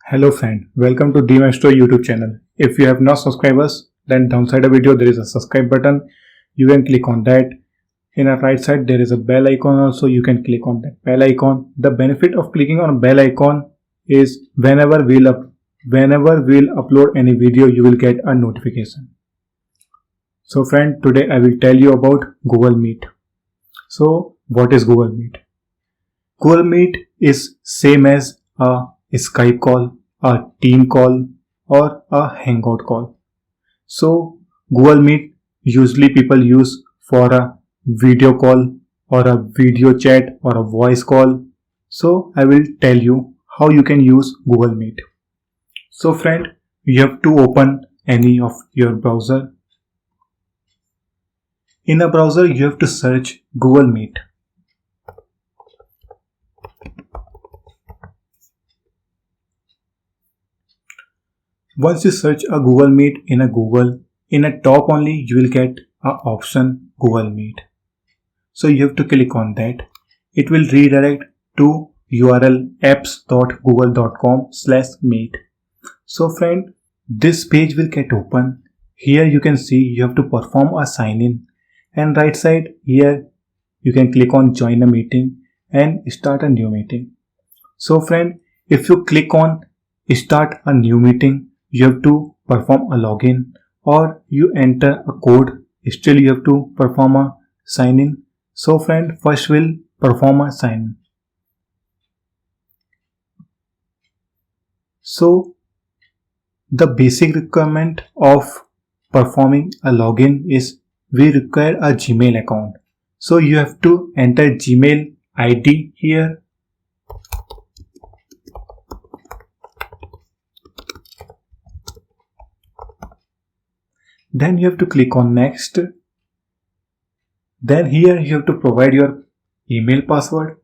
Hello friend, welcome to DMastro YouTube channel. If you have not subscribed us, then downside the video there is a subscribe button. You can click on that. In the right side there is a bell icon also. You can click on that bell icon. The benefit of clicking on bell icon is whenever we'll upload any video, you will get a notification. So friend, today I will tell you about Google Meet. So what is Google Meet? Google Meet is same as a Skype call, a team call or a hangout call. So Google Meet usually people use for a video call or a video chat or a voice call. So I will tell you how you can use Google Meet. So friend, you have to open any of your browser. In a browser you have to search Google Meet. Once you search a Google Meet in a Google, in a top only you will get a option Google Meet. So you have to click on that. It will redirect to URL apps.google.com/meet. So friend, this page will get open. Here you can see you have to perform a sign in, and right side here you can click on join a meeting and start a new meeting. So friend, if you click on start a new meeting, you have to perform a login or you enter a code. Still you have to perform a sign in. So friend, first we'll perform a sign in. So the basic requirement of performing a login is we require a Gmail account. So you have to enter Gmail ID here. Then you have to click on next. Then here you have to provide your email password.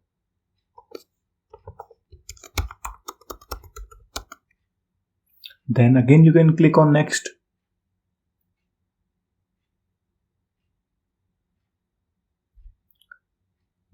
Then again you can click on next.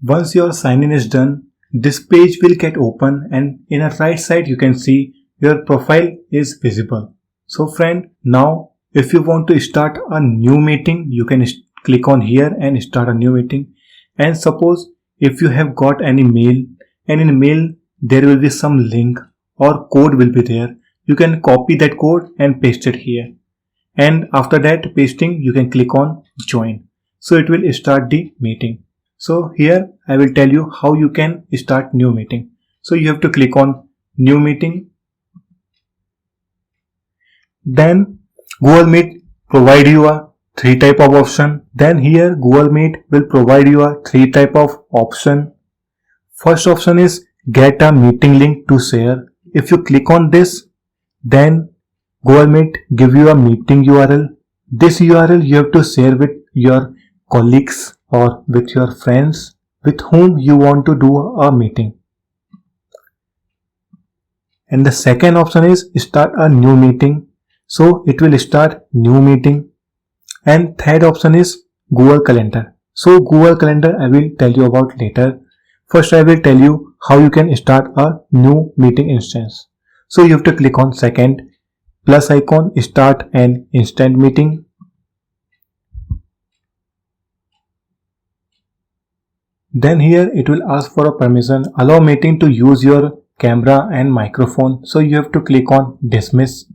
Once your sign in is done, this page will get open and in the right side you can see your profile is visible. So friend, now if you want to start a new meeting, you can click on here and start a new meeting. And suppose if you have got any mail and in mail there will be some link or code will be there, you can copy that code and paste it here. And after that pasting, you can click on join. So it will start the meeting. So here I will tell you how you can start new meeting. So you have to click on new meeting. Then Google Meet provide you a 3 type of option. Then here Google Meet will provide you a 3 type of option. First option is get a meeting link to share. If you click on this, then Google Meet give you a meeting URL. This URL you have to share with your colleagues or with your friends with whom you want to do a meeting. And the second option is start a new meeting. So it will start new meeting. And third option is Google Calendar. So Google Calendar I will tell you about later. First I will tell you how you can start a new meeting instance. So you have to click on second plus icon, start an instant meeting. Then here it will ask for a permission, allow meeting to use your camera and microphone. So you have to click on dismiss.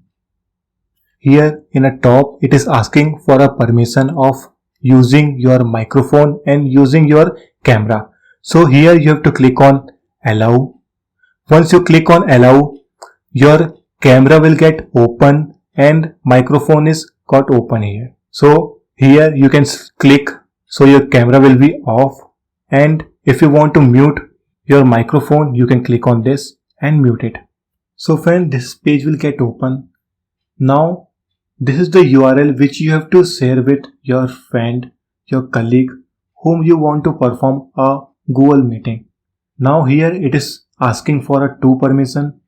Here in the top it is asking for a permission of using your microphone and using your camera. So here you have to click on allow. Once you click on allow, your camera will get open and microphone is got open here. So here you can click, so your camera will be off, and if you want to mute your microphone you can click on this and mute it. So friend, this page will get open. Now this is the URL which you have to share with your friend, your colleague whom you want to perform a Google meeting. Now here it is asking for a 2 permission.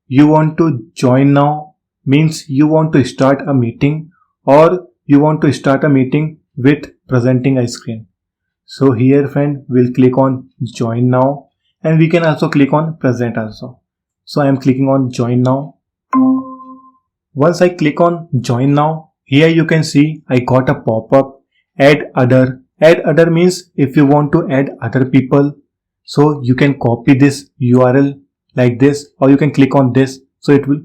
You want to join now means you want to start a meeting or you want to start a meeting with presenting a screen. So here friend, we'll click on join now and we can also click on present also. So I am clicking on join now. Once I click on join now, here you can see I got a pop-up add other. Add other means if you want to add other people, so you can copy this URL like this, or you can click on this, so it will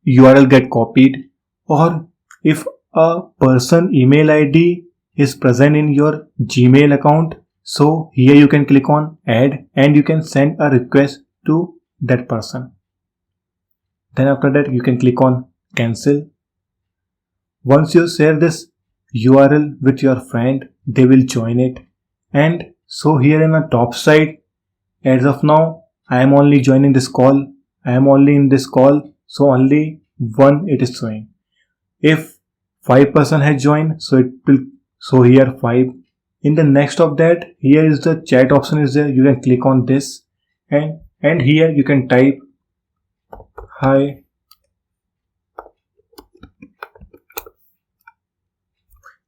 URL get copied. Or if a person email ID is present in your Gmail account, so here you can click on add and you can send a request to that person. Then after that you can click on cancel. Once you share this URL with your friend, they will join it. And so here in the top side, as of now, I am only joining this call. I am only in this call, so only one it is showing. If 5% has joined, so it will show here 5. In the next of that, here is the chat option is there. You can click on this and here you can type hi.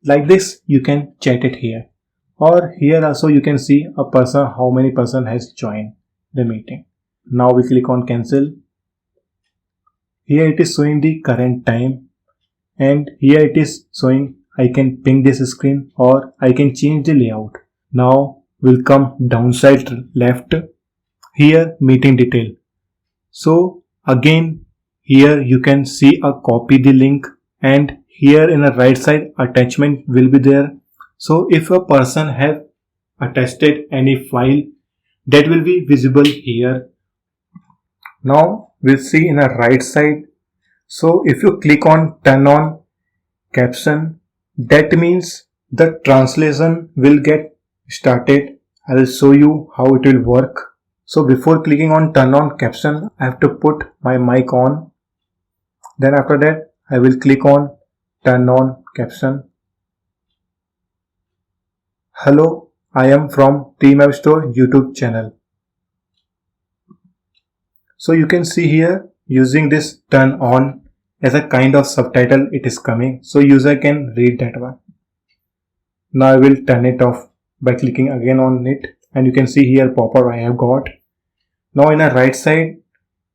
Like this, you can chat it here. Or here also you can see a person, how many person has joined the meeting. Now we click on cancel. Here it is showing the current time, and here it is showing I can ping this screen or I can change the layout. Now we'll come downside left. Here meeting detail. So again here you can see a copy the link, and here in the right side attachment will be there. So if a person have attached any file, that will be visible here. Now we'll see in the right side. So if you click on turn on caption, that means the translation will get started. I will show you how it will work. So before clicking on turn on caption, I have to put my mic on. Then after that, I will click on turn on caption. Hello, I am from Team App Store YouTube channel. So you can see here using this turn on as a kind of subtitle it is coming, so user can read that one. Now I will turn it off by clicking again on it, and you can see here pop-up I have got. Now in the right side,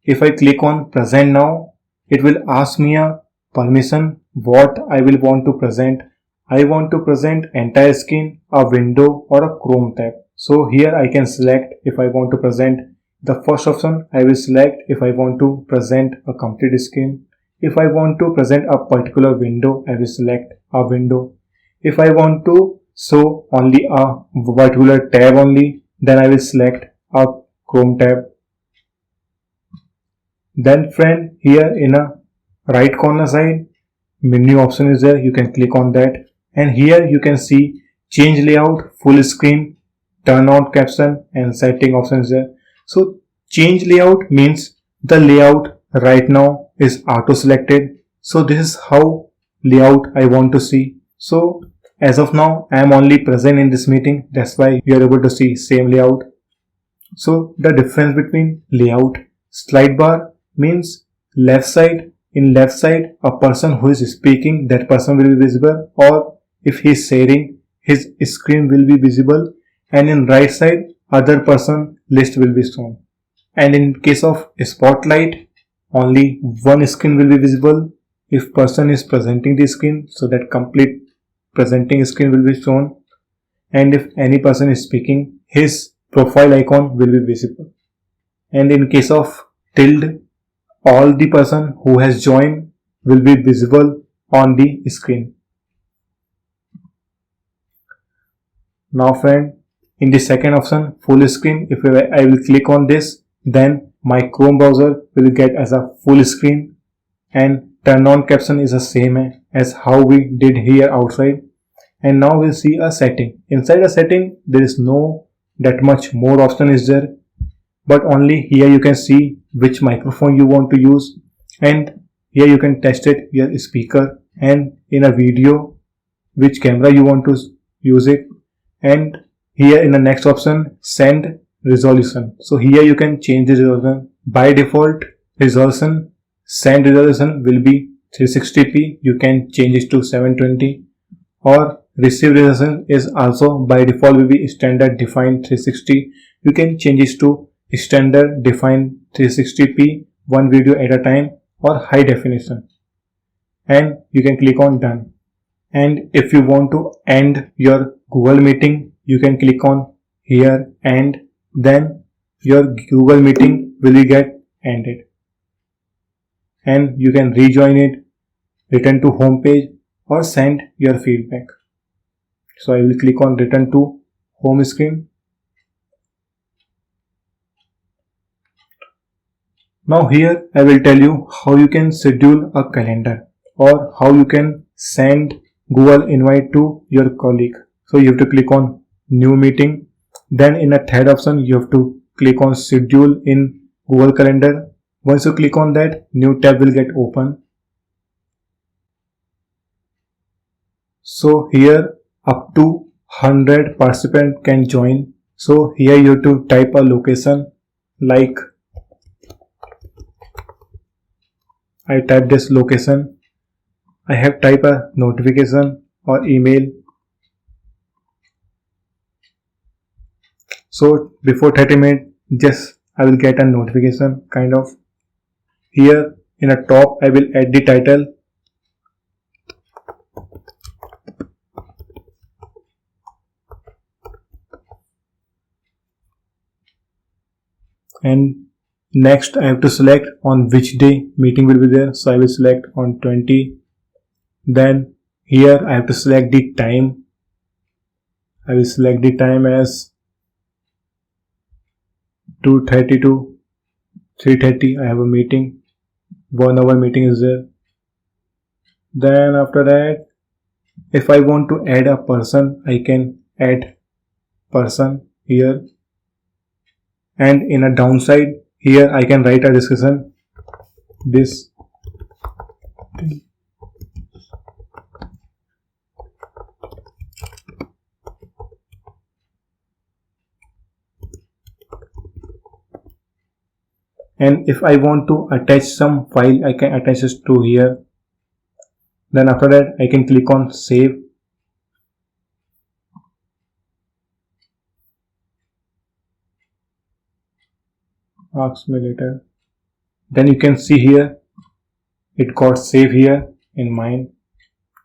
if I click on present now, it will ask me a permission what I will want to present. I want to present entire screen, a window or a Chrome tab. So here I can select if I want to present the first option. I will select if I want to present a complete screen. If I want to present a particular window, I will select a window. If I want to show only a particular tab only, then I will select a Chrome tab. Then friend, here in a right corner side, menu option is there. You can click on that, and here you can see change layout, full screen, turn on caption, and setting options there. So change layout means the layout right now is auto selected. So this is how layout I want to see. So as of now I am only present in this meeting, that's why you are able to see same layout. So the difference between layout, slide bar means left side. In left side, a person who is speaking, that person will be visible, or if he is sharing, his screen will be visible. And in right side, other person list will be shown. And in case of spotlight, only one screen will be visible. If person is presenting the screen, so that complete presenting screen will be shown. And if any person is speaking, his profile icon will be visible. And in case of tilde, all the person who has joined will be visible on the screen. Now friend, in the second option, full screen, if I will click on this, then my Chrome browser will get as a full screen, and turn on caption is the same as how we did here outside. And now we'll see a setting. Inside a setting, there is no that much more option is there, but only here you can see which microphone you want to use, and here you can test it, your speaker, and in a video which camera you want to use it. And here in the next option, send resolution. So here you can change the resolution. By default resolution, send resolution will be 360p. You can change it to 720, or receive resolution is also by default will be standard defined 360. You can change it to standard, define 360p, one video at a time, or high definition. And you can click on done. And if you want to end your Google meeting, you can click on here, and then your Google meeting will get ended. And you can rejoin it, return to home page, or send your feedback. So I will click on return to home screen. Now here I will tell you how you can schedule a calendar or how you can send Google invite to your colleague. So you have to click on new meeting. Then in a third option you have to click on schedule in Google Calendar. Once you click on that, new tab will get open. So here up to 100 participants can join. So here you have to type a location, like I type this location. I have type a notification or email. So before 30 minutes, just I will get a notification kind of. Here in a top, I will add the title. And next I have to select on which day meeting will be there. So I will select on 20. Then here I have to select the time. I will select the time as 2:30 to 3:30. I have a meeting. 1 hour meeting is there. Then after that, if I want to add a person, I can add person here. And in a downside, here I can write a description. This and if I want to attach some file, I can attach it to here. Then after that, I can click on save. Ask me later. Then you can see here it got saved here in mine.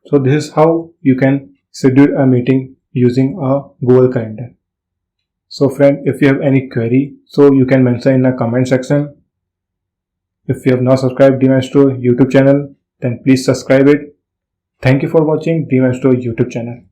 So this is how you can schedule a meeting using a Google Calendar. So friend, if you have any query, so you can mention in the comment section. If you have not subscribed DMaestro YouTube channel, then please subscribe it. Thank you for watching DMaestro YouTube channel.